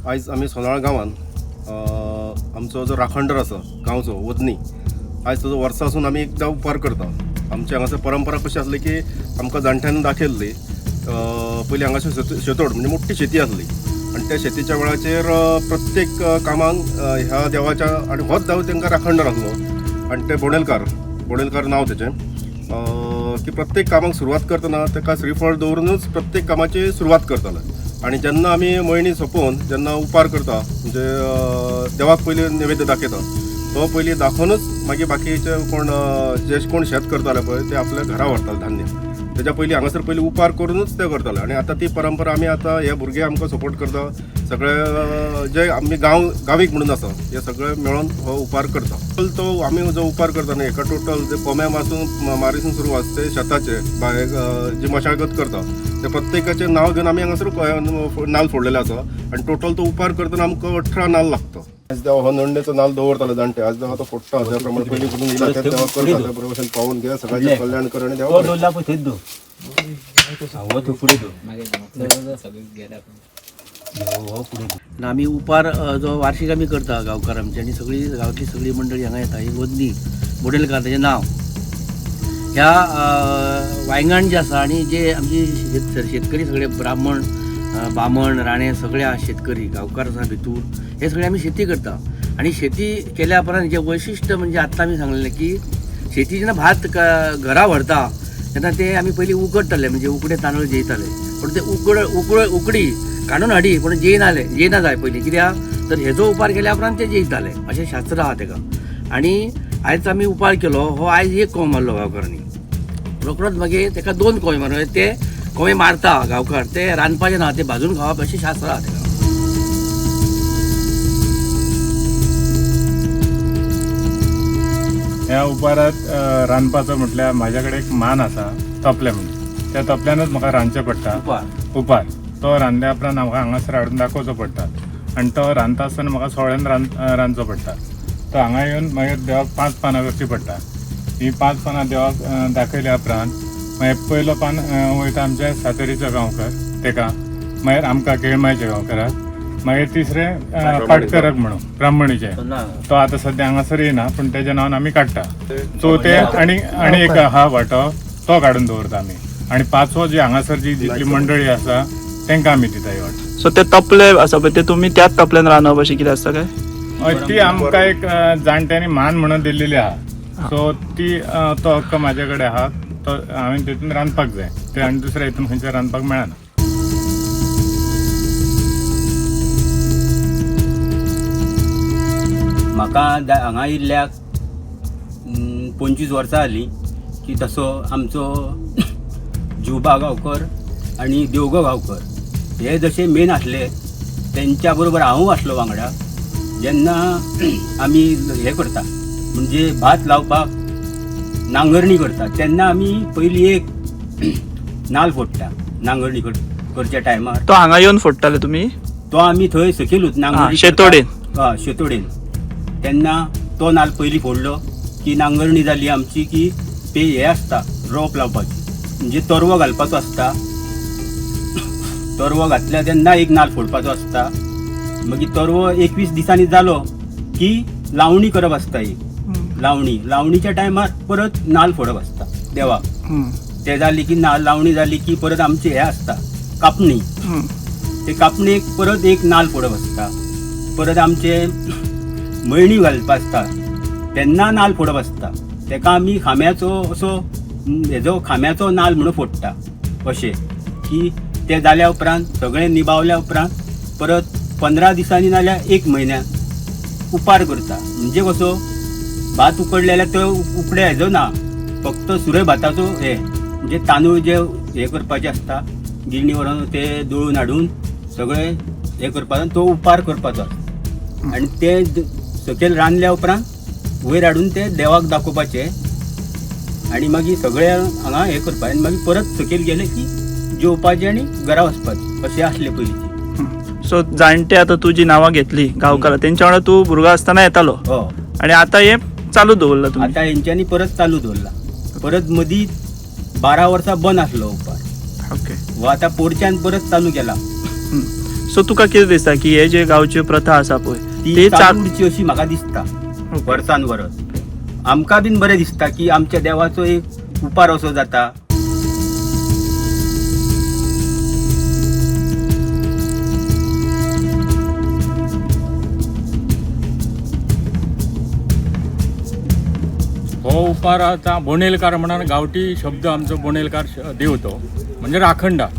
आयज आमी सोनाळ गांवांत आमचो जो राखणदार आसा गांवचो वदनी, आयज ताजो वर्सासून आमी एकदां उपार करता. आमची हांगासर परंपरा कशी आसली की आमकां जाणट्यान दाखयल्ली, पयलीं हांगासर शेतोड म्हणजे मोठी शेती आसली आनी त्या शेतीच्या वेळाचेर प्रत्येक कामांक ह्या देवाच्या आनी होच देव तांकां राखणदार आसलो आनी ते बोडेलकार नांव तेचें, की प्रत्येक कामाक सुरवात करतना ताका श्रीफळ दवरूनच प्रत्येक कामाची सुरवात करताले. आणि जेन्ना आमी मळणी सोंपोवन जेन्ना उपार करता म्हणजे देवाक पयलीं नैवेद्य दाखयता, तो पयलीं दाखोवनच मागीर बाकीचे कोण शेत करताले पळय ते आपल्या घरा व्हरताले धान्य. तेच्या पयलीं हांगासर पयलीं उपार करूनच ते करताले. आनी आतां ती परंपरा आमी आतां हे भुरगे आमकां सपोर्ट करता, सगळे जे आमी गांवीक म्हणून आसा हे सगळे मेळोन हो उपार करता. तो आमी जो उपार करता न्ही हेका टोटल जे कोंब्या मारीसून सुरवात ते शेताचे जी मशागत करता ते प्रत्येकाचें नांव घेवन आमी हांगासर नाल्ल फोडलेले आसा आनी टोटल तो उपार करतना आमकां 18 नाल्ल लागता. आज देव हो नंडेचो नाल्ल दवरताले जाणटे, आज देवा तो फोडटा त्या प्रमाणे पयलीं करून येयला त्या देवा करता त्या बरोबर भशेन पावोवन घे सगळ्यांचें कल्याण कर आनी देवा आमी उपार जो वार्षिक आमी करता गांवकार आमचे, आनी सगळी गांवतली सगळी मंडळी हांगा येता. ही वदनी बोडेलकार ताचें नांव. ह्या वांयगण जे आसा आनी जे आमची शेतकरी सगळे ब्राह्मण बामण राणे सगळे शेतकरी गांवकार आसा भितूर, हे सगळे आमी शेती करता. आनी शेती केल्या उपरांत जे वैशिश्ट म्हणजे आत्तां आमी सांगलेलें की शेती जेन्ना भात घरा व्हरता तेन्ना ते आमी पयलीं उकडटाले, म्हणजे उकडे तांदूळ जेयताले. पूण ते उकडी काडून हाडी पूण जेयना जाय पयलीं, कित्याक तर हेजो उपार केल्या उपरांत ते जेयताले अशें शास्त्र आहा तेका. आनी आयज आमी उपार केलो हो आयज एक कोंब मारलो गांवकारांनी, रोखडोच मागीर तेका 2 कोंबे मारले. ते कोंबे मारता गांवकार, ते रांदपाचें ना, ते भाजून खावप अशें शास्त्र आहा तेका. ह्या उपारात रांदपाचो म्हटल्यार म्हाज्या कडेन एक मान आसा तपले म्हणून, त्या तपल्यानूच म्हाका रांदचें पडटा उपार. तो रांदल्या उपरांत म्हाका हांगासर हाडून दाखोवचो पडटा आनी तो रांदता आसतना म्हाका सोळ्यान रांदचो पडटा. तो हांगा येवन मागीर देवाक 5 पानां करची पडटा. ही 5 पानां देवाक दाखयल्या उपरांत मागीर पयलो पान वयता आमच्या सातेरीचो गांवकार तेका, मागीर आमकां केळमायच्या गांवकाराक, मागीर तिसरें पाटकरक म्हणून ब्राह्मणीचे, तो आतां सद्या हांगासर येना पूण तेज्या नांवान आमी काडटा. चवथे आनी एक हा वांटो तो काडून दवरता आमी. आनी 5वो जी हांगासर जितली मंडळी आसा तांकां आमी दिता ही वांटो. सो ते तपले आसा पळय ते तुमी त्याच तपल्यान रांदप अशें कितें आसता काय? ती आमकां एक जाणट्यांनी मान म्हणून दिल्लेली आहा, सो ती तो हक्क म्हाजे कडेन आहा, तो हांवें तितून रांदपाक जाय, ते आनी दुसऱ्या हितून खंयचें रांदपाक मेळना. म्हाका हांगा येयल्ल्याक 25 वर्सां जालीं की तसो आमचो जुबा गांवकर आनी देवगो गांवकर हे जशे मेन आसले तेंच्या बरोबर हांवूय आसलो वांगडा. जेन्ना आमी हे करता म्हणजे भात लावपाक नांगरणी करता तेन्ना आमी पयलीं एक नाल्ल फोडटा नांगरणी करच्या टायमार. तो हांगा येवन फोडटाले तुमी? तो आमी थंय सकयलूच नांगरणी शेतोडेन. तेन्ना तो नाल्ल पयलीं फोडलो की नांगरणी जाली आमची की हे आसता रोप लावपाची, म्हणजे तरवो घालपाचो आसता. तरवो घातल्या तेन्ना एक नाल्ल फोडपाचो आसता. मागीर तरवो 21 दिसांनी जालो की लावणी करप आसता. एक लावणीच्या टायमार परत नाल्ल फोडप आसता देवाक. ते जाली की लावणी जाली की परत आमचे हे आसता कापणी. ते कापणेक परत एक नाल्ल फोडप आसता. परत आमचे मळणी घालप आसता तेन्ना नाल्ल फोडप आसता. तेका आमी खांब्याचो असो हेजो खांब्याचो नाल्ल म्हणून फोडटा अशें की ते जाल्या उपरांत सगळें निबावल्या उपरांत परत 15 दिसांनी नाल्यार 1 म्हयन्यान उपार करता. म्हणजे कसो भात उकडलेल्या तो उकडे हेजो ना, फक्त सुरय भाताचो हे म्हणजे तांदूळ जे हे करपाचे आसता गिरणी व्हरून ते दळून हाडून सगळे हे करपाचो तो उपार करपाचो. आनी ते सकयल रांदल्या उपरांत वयर हाडून ते देवाक दाखोवपाचे आनी मागीर सगळे हांगा हे करपाचें आनी मागीर परत सकयल गेले की जेवपाचें आनी घरा वचपाचें अशें आसलें पयलींचें. सो जाणटे आतां तूं जी नांवां घेतली गांवकारां तेंच्या वांगडा तूं भुरगो आसतना येतालो आनी आतां हे चालू दवरला तुमी? आतां हेंच्यांनी परत चालू दवरला. परत मदीं 12 वर्सां बंद आसलो उपार. ओके. हो आतां पोरच्यान परत चालू केला. सो तुका कितें दिसता की हे जे गांवची प्रथा आसा पळय ती ती चालू उरची अशी म्हाका दिसता वर्सान वर्स. आमकां बीन बरें दिसता की आमच्या देवाचो एक उपार असो जाता. हो उपार आता बोनेलकार म्हणून गावठी शब्द आमचो बोनेलकार देव तो म्हणजे राखणदार.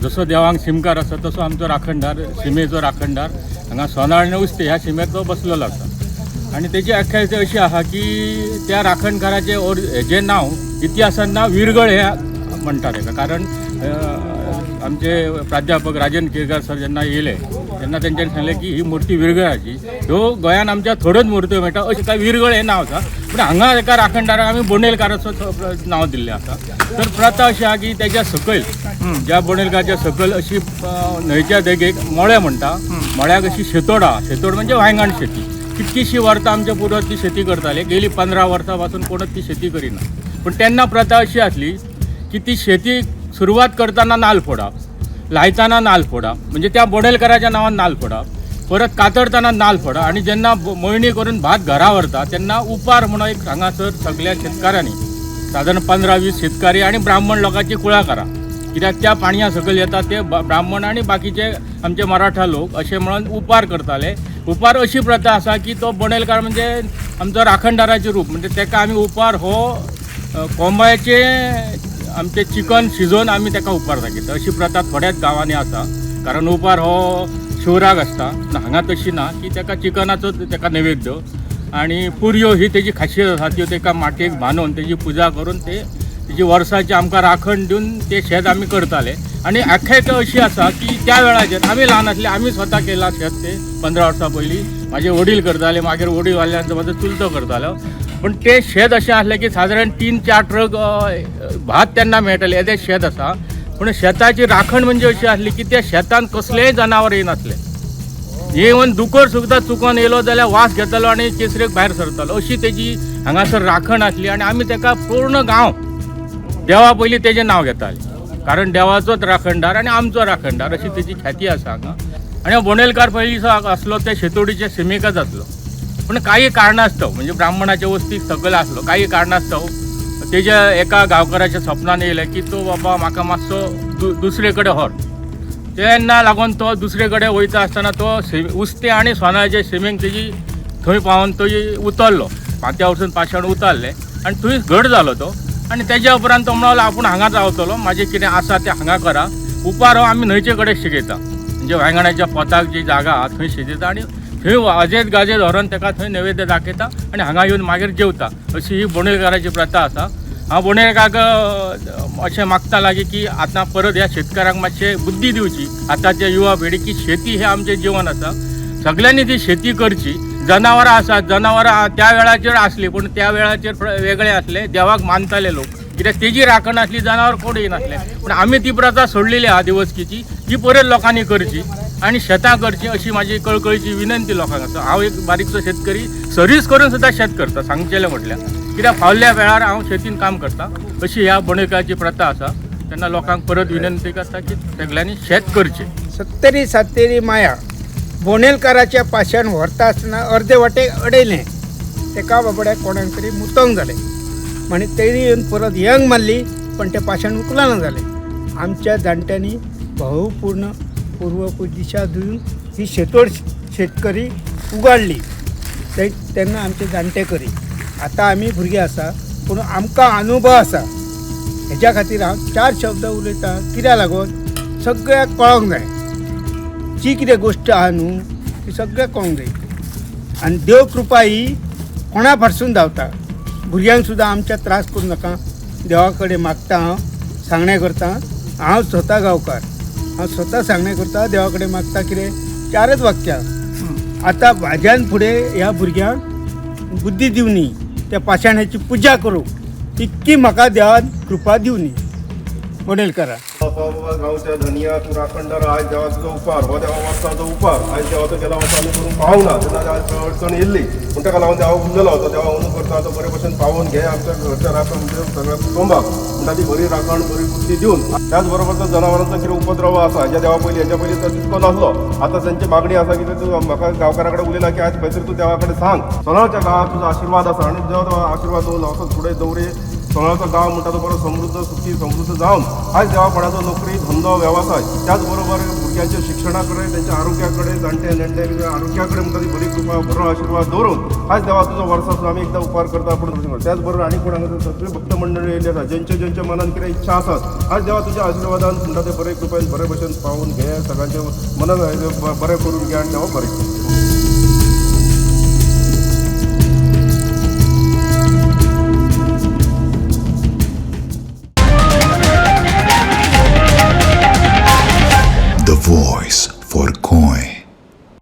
जसो देवांक शिमकार आसा तसो आमचो राखणदार, शिमेचो राखणदार हांगा सोनाळ उस्ते ह्या शिमेर तो बसलेलो आसा. आणि तेची आख्यायिका अशी आहा की त्या राखणकाराचे जे नाव इतिहासात नाव विरगळ हे म्हणटात तेका. कारण आमचे प्राध्यापक राजन केरकर सर जेन्ना येयले तेन्ना तेंच्यांनी सांगलें की ही मूर्ती विरगळाची. ह्यो गोंयान आमच्या थोड्योच मूर्त्यो मेळटा अशें काय विरगळ हें नांव आसा. पूण हांगा एका राखणदाराक आमी बोनेलकाराचो नांव दिल्लें आसा. तर प्रथा अशी आहा की तेच्या सकयल ज्या बोनेलकाराच्या सकयल अशी न्हंयच्या देगेक मोळे म्हणटा, मोळ्याक अशी शेतोड आहा. शेतोड म्हणजे वांयगण शेती. कितकीशी वर्सां आमचे पुर्वज ती शेती करताले. गेली 15 वर्सां पासून कोणच ती शेती करिना. पण तेन्ना प्रथा अशी आसली की ती शेती सुरवात करतना नाल्ल फोडप, लायतना नाल्ल फोडप, म्हणजे त्या बोनेलकाराच्या नांवान नाल्ल फोडप, परत कातरतना नाल्ल फोडप आणि जेन्ना मळणी करून भात घरा व्हरता तेन्ना उपार म्हणून एक हांगासर सगळ्या शेतकाऱ्यांनी सादारण 15-20 शेतकारी आणि ब्राह्मण लोकांची कुळागरां, कित्याक त्या पाणया सकयल येता ते ब्राह्मण आणि बाकीचे आमचे मराठा लोक असे म्हणून उपार करताले. उपार अशी प्रथा आसा की तो बोनेलकार म्हणजे आमचो राखणदाराचे रूप. म्हणजे तेका आमी उपार हो कोंबयाचे आमचे चिकन शिजोवन आमी तेका उपार दाखयता. अशी प्रथा थोड्याच गांवांनी आसा. कारण उपार हो शिवराक आसता. हांगा तशी ना की तेका चिकनाचो तेका नैवेद्य आणि पुरयो ही तेजी खासियत आसा. त्यो तेका माटयेक बांदून तेजी पुजा करून तेजी वर्साची आमकां राखण दिवन ते शेत आमी करताले. आणि आख्यायिका अशी आसा की त्या वेळाचेर आमी ल्हान आसले, आमी स्वता केला शेत ते 15 वर्सां पयलीं. म्हाजे वडील करताले, मागीर वडील वाल्यांचो म्हाजो चुलतो करतालो. पण ते शेत अशें आसलें की सादारण 3-4 ट्रक भात तेन्ना मेळटाले. येदें शेत आसा. पूण शेताची राखण म्हणजे अशी आसली की त्या शेतान कसलेंय जनावर येनासले. इवन दुकर सुद्दां चुकोन येयलो जाल्यार वास घेतालो आनी केसरेक भायर सरतालो. अशी तेजी हांगासर राखण आसली. आनी आमी तेका पूर्ण गांव देवा पयलीं तेजें नांव घेताले. कारण देवाचोच राखणदार आनी आमचो राखणदार अशी तेजी ख्याती आसा हांगा. आनी बोनेलकार पयलींचो आसलो ते शेतोडीचे शिमेकच आसलो. पूण काही कारणास्तव म्हणजे ब्राह्मणाच्या वस्तीक सकयल आसलो. काही कारणास्तव तेज्या एका गांवकाराच्या सपनान येयलें की तो बाबा म्हाका मातसो दुसरे कडेन व्हर. तेन्ना लागून तो दुसरे कडेन वयता आसतना तो उस्ते आनी सोनाळ्याचे शिमेक तेजी थंय पावून थंय उतरलो. 5 वरसून पाशाण उतारले आनी थंय घट जालो तो. आनी तेज्या उपरांत तो म्हणलो आपूण हांगाच रावतलो, म्हाजें कितें आसा तें हांगा करा. उपार हो आमी न्हंयचे कडेन शिकयता. म्हणजे वांयगणाच्या पोताक जी जागा आहा थंय शिजयता आनी थंय वाजेत गाजेत व्हरून तेका थंय नैवेद्य दाखयता आनी हांगा येवन मागीर जेवता. अशी ही बोनेलकाराची प्रथा आसा. हांव बोनेलकाराक अशें मागता लागीं की आतां परत ह्या शेतकारांक मातशें बुद्धी दिवची आतांच्या युवा पिढी की शेती हें आमचें जीवन आसा. सगळ्यांनी ती शेती करची. जनावरां आसात, जनावरां त्या वेळाचेर आसली पूण त्या वेळाचेर वेगळे आसले. देवाक मानताले लोक कित्याक तेजी राखण आसली, जनावर कोण येनासले. पूण आमी ती प्रथा सोडलेली आहा दिवचकीची. ती परत लोकांनी करची आणि शेतां करची अशी माझी कळकळीची विनंती लोकांक आसा. हांव एक बारीकसो शेतकरी सर्वीस करून सुद्दां शेत करता सांगचेलें म्हटल्यार. कित्याक फावल्या वेळार हांव शेतीन काम करता. अशी ह्या बोनेलकाराची प्रथा आसा. तेन्ना लोकांक परत विनंती करता की सगळ्यांनी शेत करचें. 70 माया बोनेलकाराच्या पाशान व्हरता आसतना अर्दे वाटेक अडयलें. तेका बाबड्याक कोणाक तरी मुतोंक जालें. म्हणी तेणी येवन परत यंग मारली पण ते पाशाण उखलाना जालें. आमच्या जाणट्यांनी भावपूर्ण पूर्व दिशा दिवन ही शेतोड शेतकरी उगाडली. तेन्ना आमचे जाणटे करी. आतां आमी भुरगे आसा पूण आमकां अनुभव आसा. हेच्या खातीर हांव 4 शब्द उलयतां. कित्याक लागून सगळ्याक कळोंक जाय. जी कितें गोश्ट आहा न्हू ती सगळ्याक कळोंक जाय. आनी देव कृपा ही कोणा फाटसून धांवता. भुरग्यांक सुद्दां आमच्या त्रास करूं नाका. देवा कडेन मागता. हांव सांगणें करता. हांव स्वता गांवकार. हांव स्वता सांगणें करता. देवा कडेन मागता कितें 4च वाक्यां. आतां म्हाज्यान फुडें ह्या भुरग्यांक बुद्धी दिवनी. त्या पाशाण्याची पुजा करूं इतकी म्हाका देवान कृपा दिवनी. बोनेलकारा गावच्या धनिया तू राखणदार आज देवा तुझा उपार हो देवा वर्साचो उपार आज देवा तो गेला वर्सा आम्ही करून पावना तेन्ना आज अडचण येयल्ली पूण ताका लागून देवा उरलेलो होतो देवा अनु करता तो बरे भशेन पावोन घे आमच्या घरच्या राखण म्हणजे सगळ्या कुटुंबाक म्हणटा ती बरी राखण बरी बुद्धी दिवन त्याच बरोबर तो जनावरांचो कितें उपद्रव आसा हेच्या देवा पयलीं हेच्या पयलीं तो तितको नासलो आतां तांची मागणी आसा की तूं म्हाका गांवकारा कडेन उलयला की आज खंय तरी तूं देवा कडेन सांग सोनाळच्या गांवांत तुजो आशिर्वाद आसा आनी देवा तो आशिर्वाद दवरलो असो फुडें दवरी सोनाळचो गांव म्हणटा तो बरो समृद्ध सुखी समृद्ध जावन आज देवा कोणाचो नोकरी धंदो वेवसाय त्याच बरोबर भुरग्यांच्या शिक्षणा कडेन त्यांच्या आरोग्या कडेन जाणटे नेणट्या आरोग्या कडेन म्हणटा ती बरी कृपा बरो आशिर्वाद दवरून आज देवा तुजो वर्सासून आमी एकदां उपार करता पूण त्याच बरोबर आनी कोण हांगा सगळी भक्त मंडळी येयली आसा ज्यांच्या मनान कितें इच्छा आसात आज देवा तुज्या आशिर्वादान म्हणटा ते बरे कृपेन बरे भशेन पावून घे सगळ्यांचे मनान बरें करून घे आनी देवा बरें